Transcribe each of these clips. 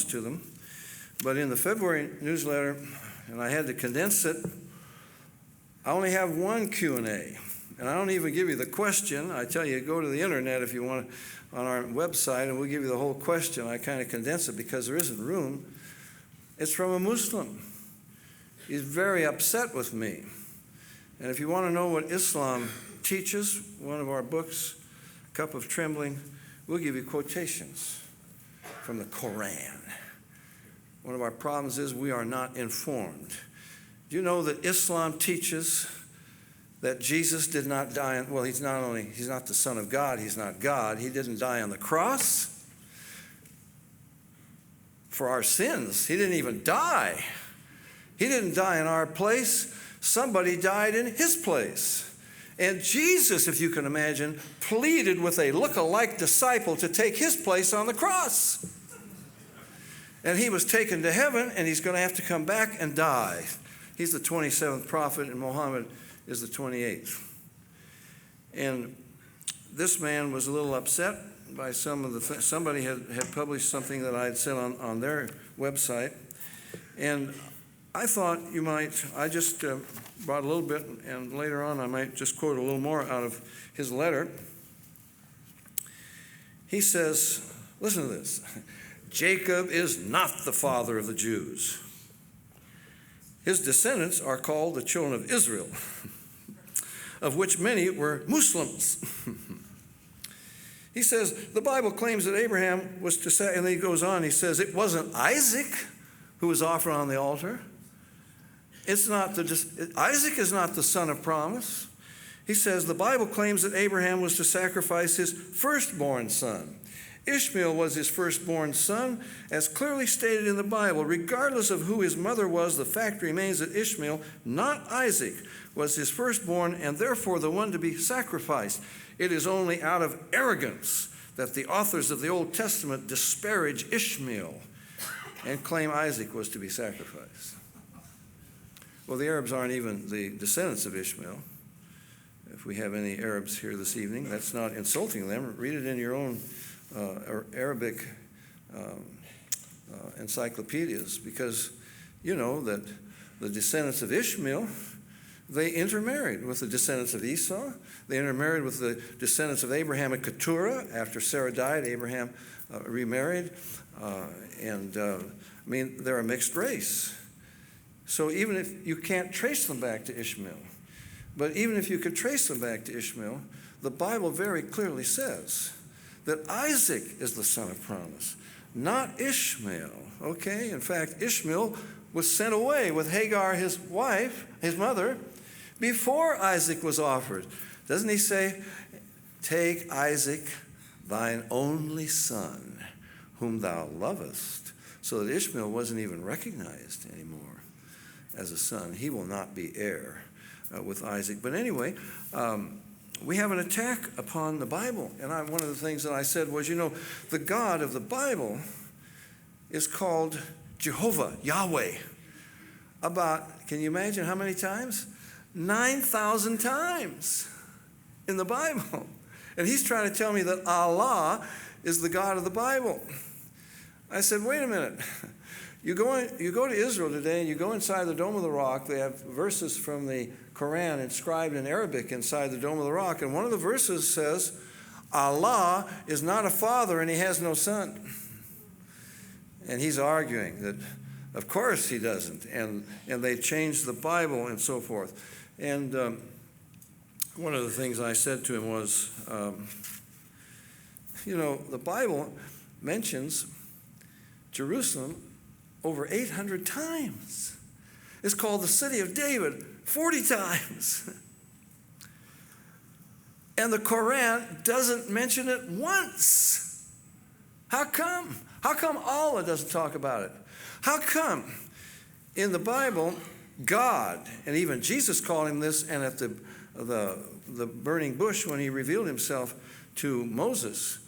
to them. But in the February newsletter, and I had to condense it, I only have one Q&A. And I don't even give you the question. I tell you, go to the internet if you want, on our website, and we'll give you the whole question. I kind of condense it because there isn't room. It's from a Muslim. He's very upset with me. And if you want to know what Islam teaches, one of our books, Cup of Trembling, we'll give you quotations from the Koran. One of our problems is we are not informed. Do you know that Islam teaches that Jesus did not die, well, he's not the Son of God, he's not God. He didn't die on the cross for our sins. He didn't even die. He didn't die in our place. Somebody died in his place. And Jesus, if you can imagine, pleaded with a look-alike disciple to take his place on the cross. And he was taken to heaven, and he's going to have to come back and die. He's the 27th prophet, and Muhammad is the 28th. And this man was a little upset by somebody had published something that I had said on their website. And I thought I just brought a little bit, and later on I might just quote a little more out of his letter. He says, listen to this, Jacob is not the father of the Jews. His descendants are called the children of Israel, of which many were Muslims. He says, the Bible claims that Abraham was to say, and then he goes on, he says, it wasn't Isaac who was offered on the altar. Isaac is not the son of promise. He says, the Bible claims that Abraham was to sacrifice his firstborn son. Ishmael was his firstborn son, as clearly stated in the Bible. Regardless of who his mother was, the fact remains that Ishmael, not Isaac, was his firstborn and therefore the one to be sacrificed. It is only out of arrogance that the authors of the Old Testament disparage Ishmael and claim Isaac was to be sacrificed. Well, the Arabs aren't even the descendants of Ishmael. If we have any Arabs here this evening, that's not insulting them. Read it in your own Arabic encyclopedias, because you know that the descendants of Ishmael, they intermarried with the descendants of Esau. They intermarried with the descendants of Abraham and Keturah. After Sarah died, Abraham remarried. They're a mixed race. So even if you can't trace them back to Ishmael, but even if you could trace them back to Ishmael, the Bible very clearly says that Isaac is the son of promise, not Ishmael, okay? In fact, Ishmael was sent away with Hagar, his wife, his mother, before Isaac was offered. Doesn't he say, take Isaac, thine only son, whom thou lovest, so that Ishmael wasn't even recognized anymore as a son. He will not be heir with Isaac. But anyway, we have an attack upon the Bible. And one of the things that I said was, the God of the Bible is called Jehovah, Yahweh. Can you imagine how many times? 9,000 times in the Bible. And he's trying to tell me that Allah is the God of the Bible. I said, wait a minute. You go to Israel today and you go inside the Dome of the Rock. They have verses from the Quran inscribed in Arabic inside the Dome of the Rock. And one of the verses says, Allah is not a father and he has no son. And he's arguing that, of course, he doesn't. And they changed the Bible and so forth. And one of the things I said to him was, the Bible mentions Jerusalem over 800 times. It's called the city of David 40 times. And the Quran doesn't mention it once. How come? How come Allah doesn't talk about it? How come in the Bible, God, and even Jesus called him this, and at the burning bush when he revealed himself to Moses,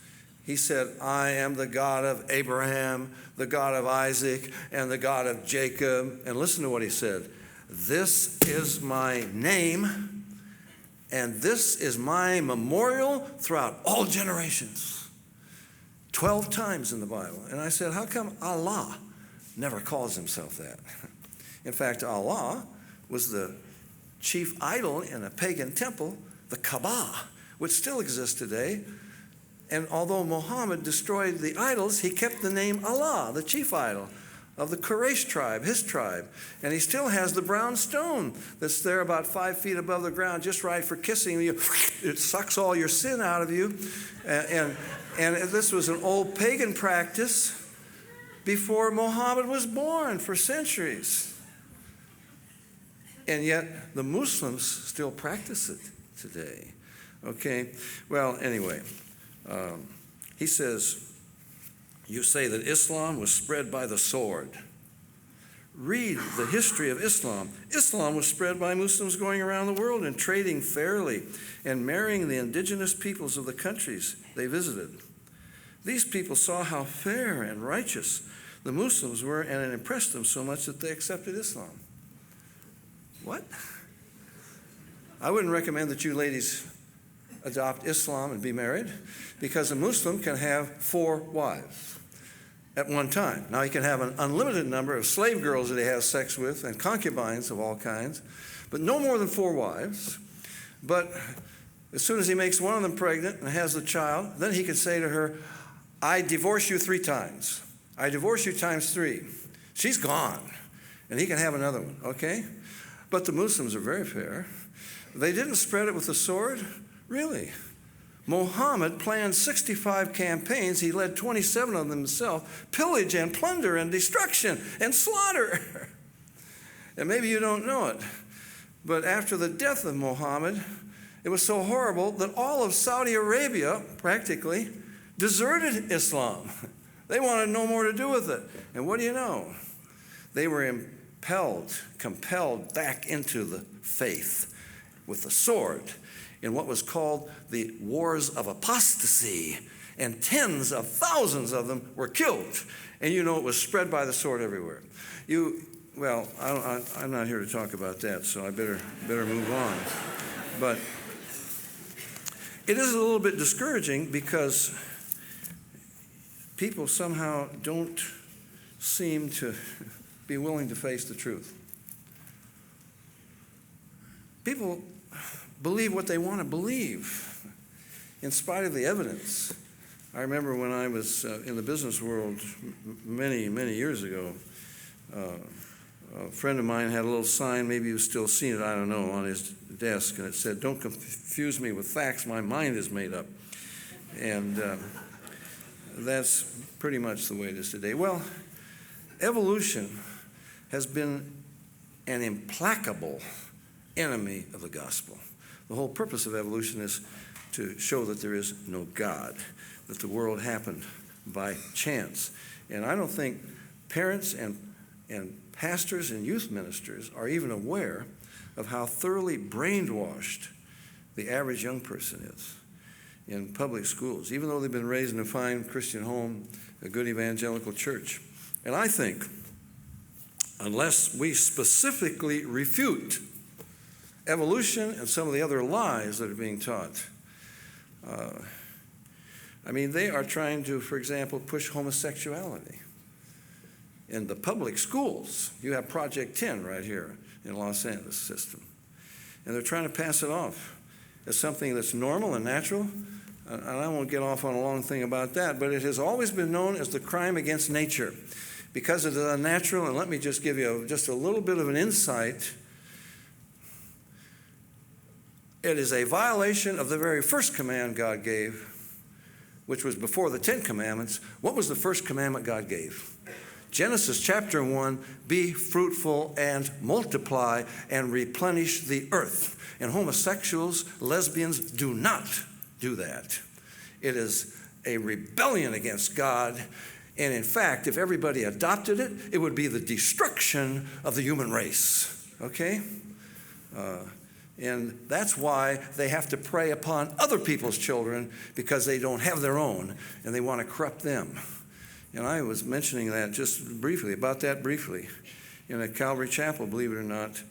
he said, I am the God of Abraham, the God of Isaac, and the God of Jacob. And listen to what he said. This is my name, and this is my memorial throughout all generations. 12 times in the Bible. And I said, how come Allah never calls himself that? In fact, Allah was the chief idol in a pagan temple, the Kaaba, which still exists today. And although Muhammad destroyed the idols, he kept the name Allah, the chief idol of the Quraysh tribe, his tribe. And he still has the brown stone that's there about 5 feet above the ground, just right for kissing you. It sucks all your sin out of you. And this was an old pagan practice before Muhammad was born for centuries. And yet the Muslims still practice it today. Okay? Well, anyway, he says, you say that Islam was spread by the sword. Read the history of Islam. Islam was spread by Muslims going around the world and trading fairly and marrying the indigenous peoples of the countries they visited. These people saw how fair and righteous the Muslims were, and it impressed them so much that they accepted Islam. What? I wouldn't recommend that you ladies adopt Islam and be married, because a Muslim can have 4 wives at one time. Now, he can have an unlimited number of slave girls that he has sex with and concubines of all kinds, but no more than 4 wives. But as soon as he makes one of them pregnant and has the child, then he can say to her, I divorce you 3 times. I divorce you times 3. She's gone, and he can have another one, okay? But the Muslims are very fair. They didn't spread it with the sword, really. Muhammad planned 65 campaigns. He led 27 of them himself, pillage and plunder and destruction and slaughter. And maybe you don't know it, but after the death of Muhammad, it was so horrible that all of Saudi Arabia, practically, deserted Islam. They wanted no more to do with it. And what do you know? They were compelled back into the faith with the sword in what was called the Wars of Apostasy, and tens of thousands of them were killed. And you know it was spread by the sword everywhere. I'm not here to talk about that, so I better move on. But it is a little bit discouraging because people somehow don't seem to be willing to face the truth. People believe what they want to believe in spite of the evidence. I remember when I was in the business world many, many years ago, a friend of mine had a little sign, maybe you've still seen it, I don't know, on his desk, and it said, don't confuse me with facts, my mind is made up. And that's pretty much the way it is today. Well, evolution has been an implacable enemy of the gospel. The whole purpose of evolution is to show that there is no God, that the world happened by chance. And I don't think parents and pastors and youth ministers are even aware of how thoroughly brainwashed the average young person is in public schools, even though they've been raised in a fine Christian home, a good evangelical church. And I think unless we specifically refute evolution and some of the other lies that are being taught, they are trying to, for example, push homosexuality in the public schools. You have Project 10 right here in Los Angeles system. And they're trying to pass it off as something that's normal and natural. And I won't get off on a long thing about that, but it has always been known as the crime against nature because it is unnatural. And let me just give you just a little bit of an insight. It is a violation of the very first command God gave, which was before the 10 Commandments. What was the first commandment God gave? Genesis chapter 1, be fruitful and multiply and replenish the earth. And homosexuals, lesbians do not do that. It is a rebellion against God. And in fact, if everybody adopted it, it would be the destruction of the human race. Okay? And that's why they have to prey upon other people's children, because they don't have their own and they want to corrupt them. And I was mentioning that just briefly, in a Calvary Chapel, believe it or not.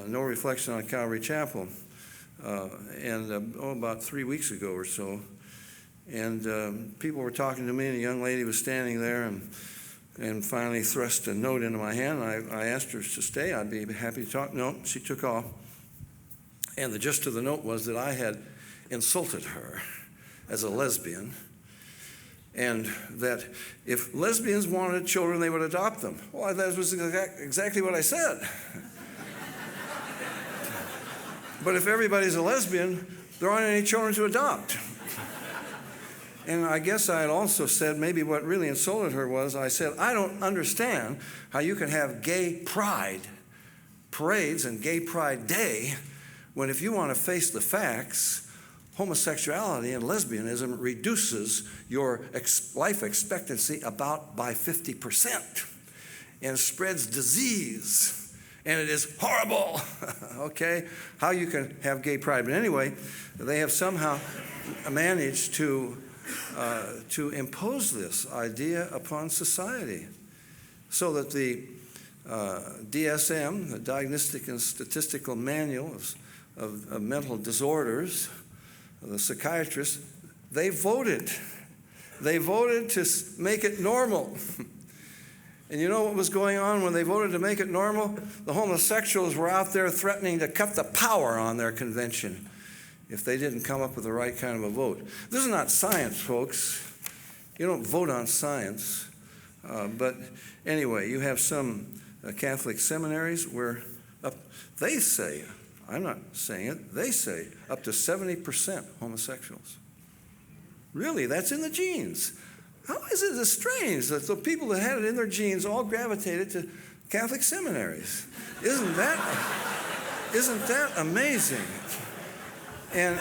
No reflection on Calvary Chapel. About 3 weeks ago or so. And people were talking to me, and a young lady was standing there and finally thrust a note into my hand. I asked her to stay. I'd be happy to talk. No, she took off. And the gist of the note was that I had insulted her as a lesbian, and that if lesbians wanted children, they would adopt them. Well, that was exactly what I said. But if everybody's a lesbian, there aren't any children to adopt. And I guess I had also said, maybe what really insulted her was, I said, I don't understand how you can have gay pride parades and gay pride day when, if you want to face the facts, homosexuality and lesbianism reduces your life expectancy about by 50% and spreads disease. And it is horrible, okay, how you can have gay pride. But anyway, they have somehow managed to impose this idea upon society so that the DSM, the Diagnostic and Statistical Manual of Mental Disorders, the psychiatrists, they voted. They voted to make it normal. And you know what was going on when they voted to make it normal? The homosexuals were out there threatening to cut the power on their convention if they didn't come up with the right kind of a vote. This is not science, folks. You don't vote on science. But anyway, you have some Catholic seminaries where they say, I'm not saying it, they say up to 70% homosexuals. Really, that's in the genes. How is it strange that the people that had it in their genes all gravitated to Catholic seminaries? Isn't that amazing? And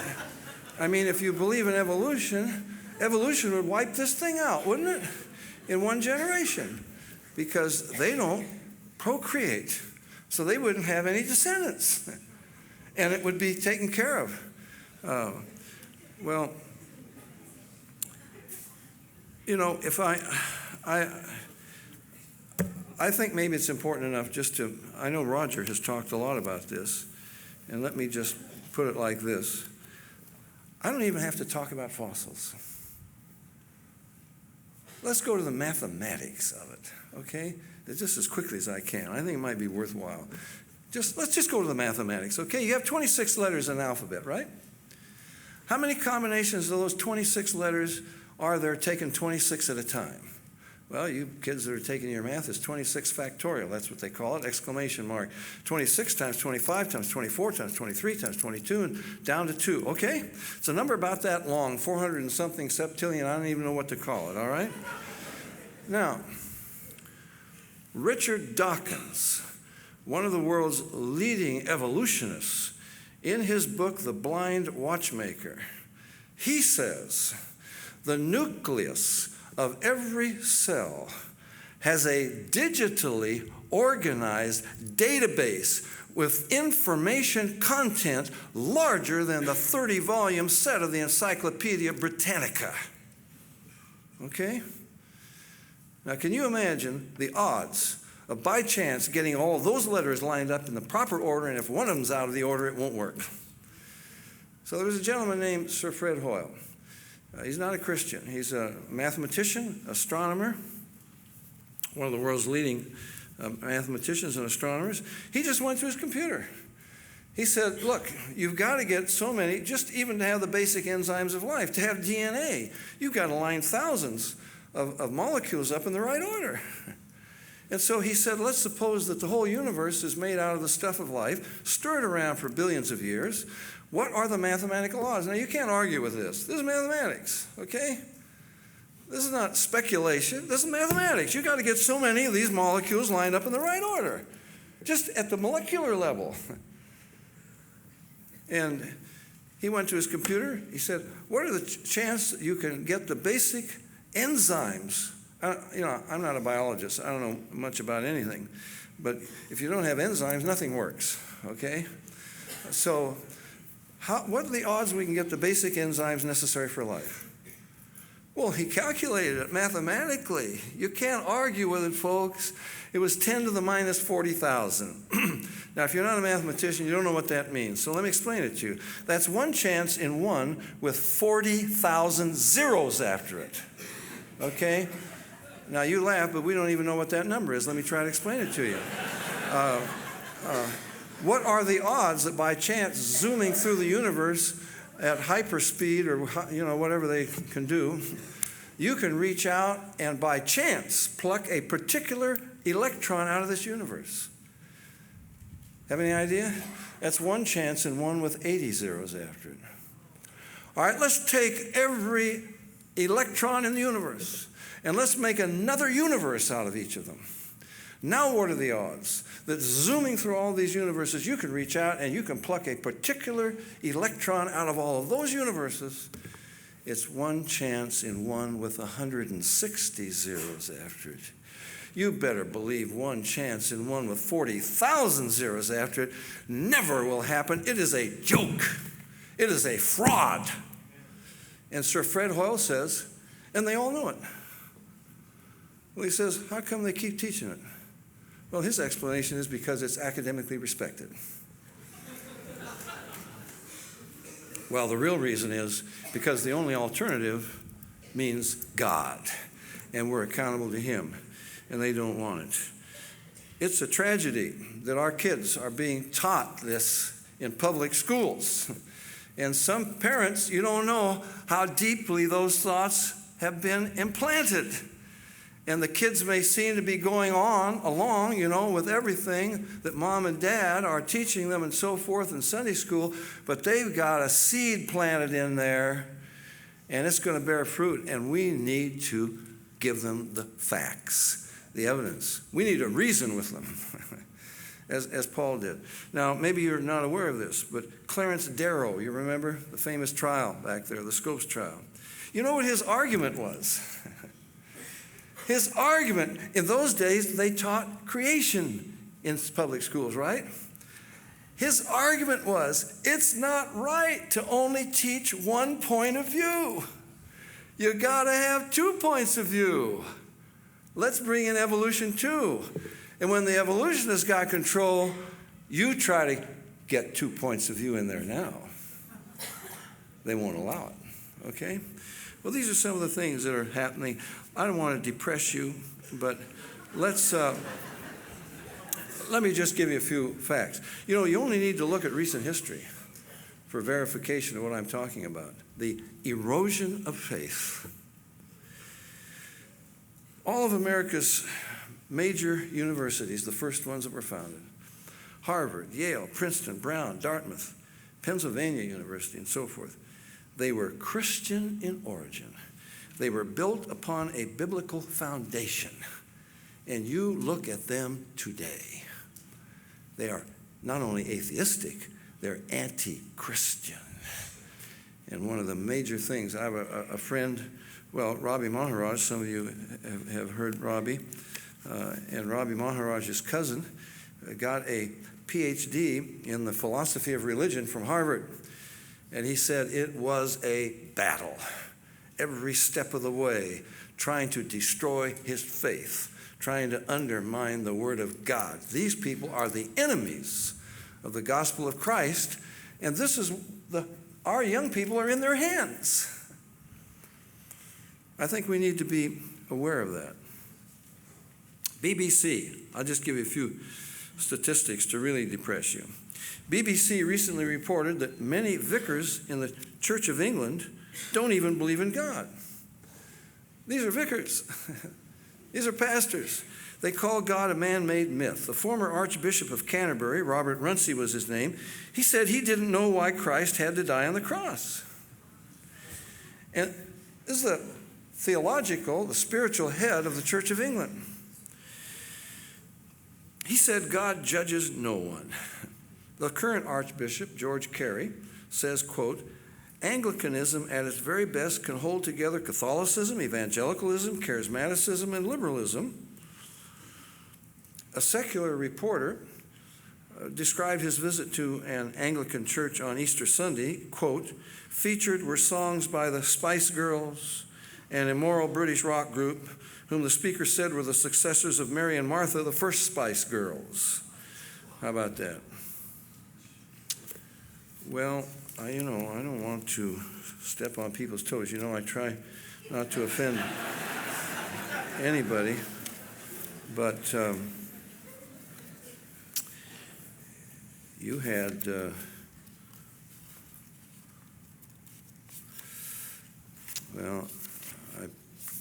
I mean, if you believe in evolution, evolution would wipe this thing out, wouldn't it? In one generation, because they don't procreate, so they wouldn't have any descendants, and it would be taken care of. Well, you know, if I think maybe it's important enough just to, I know Roger has talked a lot about this, and let me just put it like this. I don't even have to talk about fossils. Let's go to the mathematics of it, okay? Just as quickly as I can. I think it might be worthwhile. Let's just go to the mathematics, okay? You have 26 letters in the alphabet, right? How many combinations of those 26 letters are there taken 26 at a time? Well, you kids that are taking your math, is 26 factorial. That's what they call it, exclamation mark. 26 times 25 times 24 times 23 times 22 and down to 2, okay? It's a number about that long, 400 and something septillion. I don't even know what to call it, all right? Now, Richard Dawkins, one of the world's leading evolutionists, in his book, The Blind Watchmaker, he says, the nucleus of every cell has a digitally organized database with information content larger than the 30-volume set of the Encyclopedia Britannica. Okay? Now, can you imagine the odds of, by chance, getting all those letters lined up in the proper order, and if one of them's out of the order, it won't work? So there was a gentleman named Sir Fred Hoyle. He's not a Christian. He's a mathematician, astronomer, one of the world's leading mathematicians and astronomers. He just went to his computer. He said, look, you've got to get so many, just even to have the basic enzymes of life, to have DNA, you've got to line thousands of molecules up in the right order. And so he said, let's suppose that the whole universe is made out of the stuff of life, stirred around for billions of years. What are the mathematical laws? Now, you can't argue with this. This is mathematics, okay? This is not speculation. This is mathematics. You've got to get so many of these molecules lined up in the right order, just at the molecular level. And he went to his computer. He said, what are the chances that you can get the basic enzymes? You know, I'm not a biologist. I don't know much about anything. But if you don't have enzymes, nothing works, okay? So what are the odds we can get the basic enzymes necessary for life? Well, he calculated it mathematically. You can't argue with it, folks. It was 10 to the minus 40,000. Now, if you're not a mathematician, you don't know what that means. So let me explain it to you. That's 1 chance in 1 with 40,000 zeros after it. Okay? Now, you laugh, but we don't even know what that number is. Let me try to explain it to you. What are the odds that by chance, zooming through the universe at hyperspeed or whatever they can do, you can reach out and by chance pluck a particular electron out of this universe? Have any idea? That's 1 chance in 1 with 80 zeros after it. All right, let's take every electron in the universe and let's make another universe out of each of them. Now what are the odds that zooming through all these universes, you can reach out and you can pluck a particular electron out of all of those universes? It's 1 chance in 1 with 160 zeros after it. You better believe 1 chance in 1 with 40,000 zeros after it never will happen. It is a joke. It is a fraud. And Sir Fred Hoyle says, and they all know it. Well, he says, how come they keep teaching it? Well, his explanation is because it's academically respected. Well, the real reason is because the only alternative means God, and we're accountable to Him, and they don't want it. It's a tragedy that our kids are being taught this in public schools. And some parents, you don't know how deeply those thoughts have been implanted. And the kids may seem to be going along, with everything that mom and dad are teaching them and so forth in Sunday school, but they've got a seed planted in there, and it's going to bear fruit, and we need to give them the facts, the evidence. We need to reason with them, as Paul did. Now, maybe you're not aware of this, but Clarence Darrow, you remember the famous trial back there, the Scopes trial. You know what his argument was? His argument, in those days, they taught creation in public schools, right? His argument was, it's not right to only teach one point of view. You gotta have 2 points of view. Let's bring in evolution too. And when the evolutionists got control, you try to get 2 points of view in there now. They won't allow it, okay? Well, these are some of the things that are happening. I don't want to depress you, but let me just give you a few facts. You only need to look at recent history for verification of what I'm talking about. The erosion of faith. All of America's major universities, the first ones that were founded, Harvard, Yale, Princeton, Brown, Dartmouth, Pennsylvania University, and so forth, they were Christian in origin. They were built upon a biblical foundation. And you look at them today. They are not only atheistic, they're anti-Christian. And one of the major things, I have a friend, Robbie Maharaj, some of you have heard Robbie, and Robbie Maharaj's cousin got a PhD in the philosophy of religion from Harvard. And he said it was a battle, every step of the way, trying to destroy his faith, trying to undermine the Word of God. These people are the enemies of the gospel of Christ, and this is our young people are in their hands. I think we need to be aware of that. BBC, I'll just give you a few statistics to really depress you. BBC recently reported that many vicars in the Church of England don't even believe in God. These are vicars. These are pastors. They call God a man-made myth. The former Archbishop of Canterbury, Robert Runcie was his name, he said he didn't know why Christ had to die on the cross. And this is the spiritual head of the Church of England. He said God judges no one. The current Archbishop, George Carey, says, quote, Anglicanism at its very best can hold together Catholicism, evangelicalism, charismaticism, and liberalism. A secular reporter described his visit to an Anglican church on Easter Sunday, quote, featured were songs by the Spice Girls, an immoral British rock group, whom the speaker said were the successors of Mary and Martha, the first Spice Girls. How about that? Well, I don't want to step on people's toes. I try not to offend anybody, but you had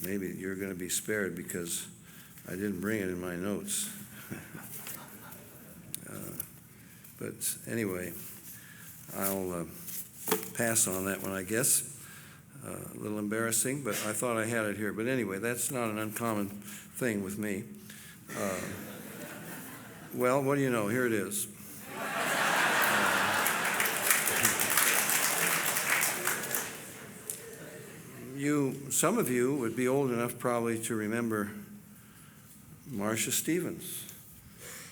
maybe you're going to be spared because I didn't bring it in my notes. But anyway, I'll pass on that one, I guess. A little embarrassing, but I thought I had it here. But anyway, that's not an uncommon thing with me. Well, what do you know? Here it is. Some of you would be old enough probably to remember Marcia Stevens.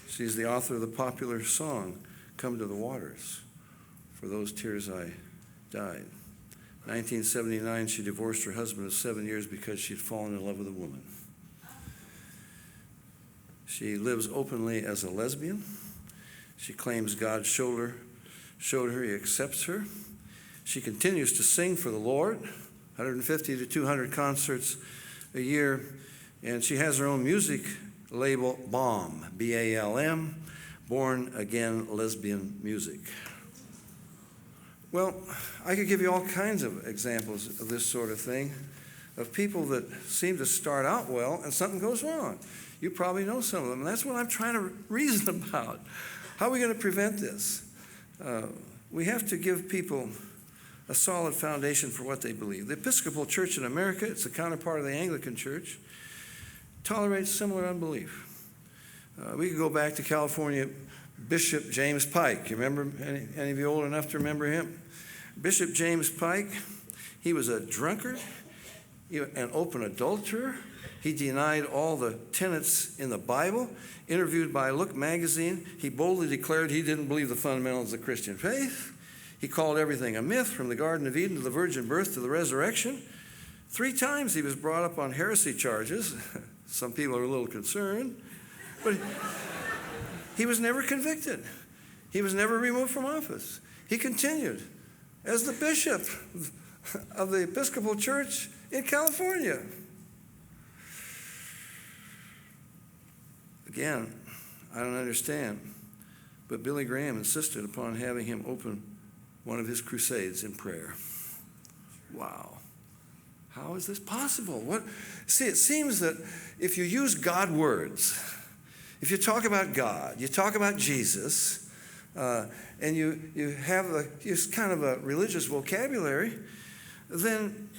She's the author of the popular song, "Come to the Waters, for those tears I died." 1979, she divorced her husband of 7 years because she'd fallen in love with a woman. She lives openly as a lesbian. She claims God showed her he accepts her. She continues to sing for the Lord, 150 to 200 concerts a year, and she has her own music label, BALM, B-A-L-M, Born Again Lesbian Music. Well, I could give you all kinds of examples of this sort of thing, of people that seem to start out well and something goes wrong. You probably know some of them, and that's what I'm trying to reason about. How are we going to prevent this? We have to give people a solid foundation for what they believe. The Episcopal Church in America, it's the counterpart of the Anglican Church, tolerates similar unbelief. We could go back to California, Bishop James Pike. You remember, any of you old enough to remember him? Bishop James Pike, he was a drunkard, an open adulterer. He denied all the tenets in the Bible. Interviewed by Look magazine, he boldly declared he didn't believe the fundamentals of the Christian faith. He called everything a myth, from the Garden of Eden to the virgin birth to the resurrection. 3 times he was brought up on heresy charges. Some people are a little concerned. But he was never convicted. He was never removed from office. He continued as the bishop of the Episcopal Church in California. Again, I don't understand, but Billy Graham insisted upon having him open one of his crusades in prayer. Wow. How is this possible? See, it seems that if you use God words, if you talk about God, you talk about Jesus, and you have use kind of a religious vocabulary, then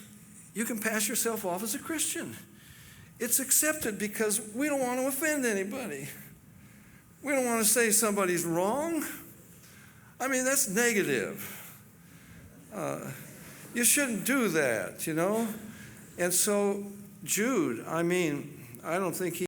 you can pass yourself off as a Christian. It's accepted because we don't want to offend anybody. We don't want to say somebody's wrong. I mean, that's negative. You shouldn't do that, And so Jude, I don't think he